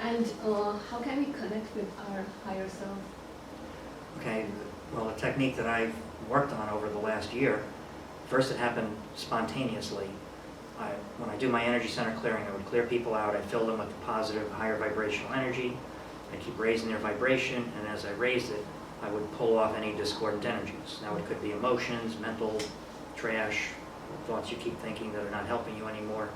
And how can we connect with our higher self? Okay, well, a technique that I've worked on over the last year, first it happened spontaneously. When I do my energy center clearing, I would clear people out, I'd fill them with positive, higher vibrational energy, I'd keep raising their vibration, and as I raised it, I would pull off any discordant energies. Now it could be emotions, mental trash, thoughts you keep thinking that are not helping you anymore,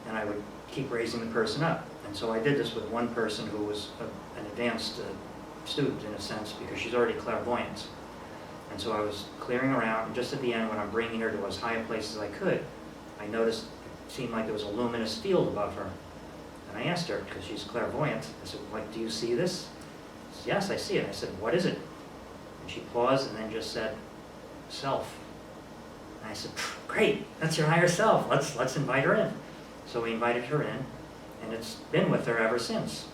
and I would keep raising the person up. And so I did this with one person who was an advanced student in a sense, because she's already clairvoyant. And so I was clearing around, and just at the end when I'm bringing her to as high a place as I could, I noticed it seemed like there was a luminous field above her. And I asked her, because she's clairvoyant, I said, like, do you see this? She said, yes, I see it. I said, what is it? And she paused and then just said, self. And I said, great, that's your higher self. Let's invite her in. So we invited her in, and it's been with her ever since.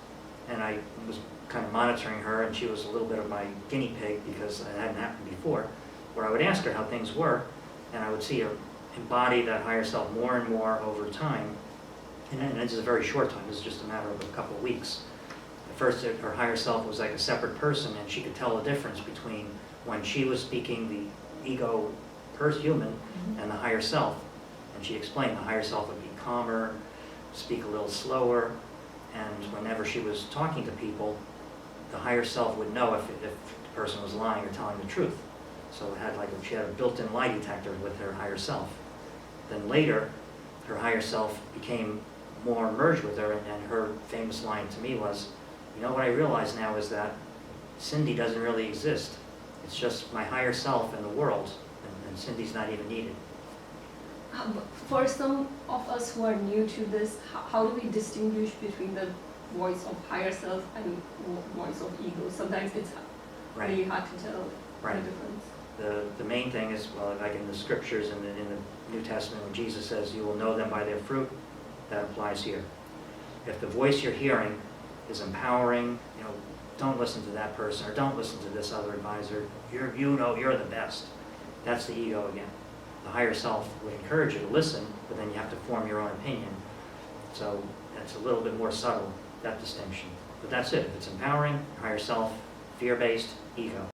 And I was kind of monitoring her, and she was a little bit of my guinea pig because it hadn't happened before, where I would ask her how things were, and I would see her embody that higher self more and more over time. And this is a very short time, this is just a matter of a couple of weeks. At first, her higher self was like a separate person, and she could tell the difference between when she was speaking the ego human and the higher self. And she explained the higher self would be calmer, speak a little slower, and whenever she was talking to people, the higher self would know if the person was lying or telling the truth. So it had she had a built-in lie detector with her higher self. Then later, her higher self became more merged with her, and her famous line to me was, you know what I realize now is that Cindy doesn't really exist. It's just my higher self in the world, and Cindy's not even needed. For some of us who are new to this, how do we distinguish between the voice of higher self and voice of ego? Sometimes it's really hard to tell the difference. The main thing is, well, like in the scriptures in the New Testament, when Jesus says, you will know them by their fruit, that applies here. If the voice you're hearing is empowering, don't listen to that person, or don't listen to this other advisor, you're the best. That's the ego again. The higher self would encourage you to listen, but then you have to form your own opinion. So that's a little bit more subtle, that distinction. But that's it. If it's empowering, higher self, fear-based, ego.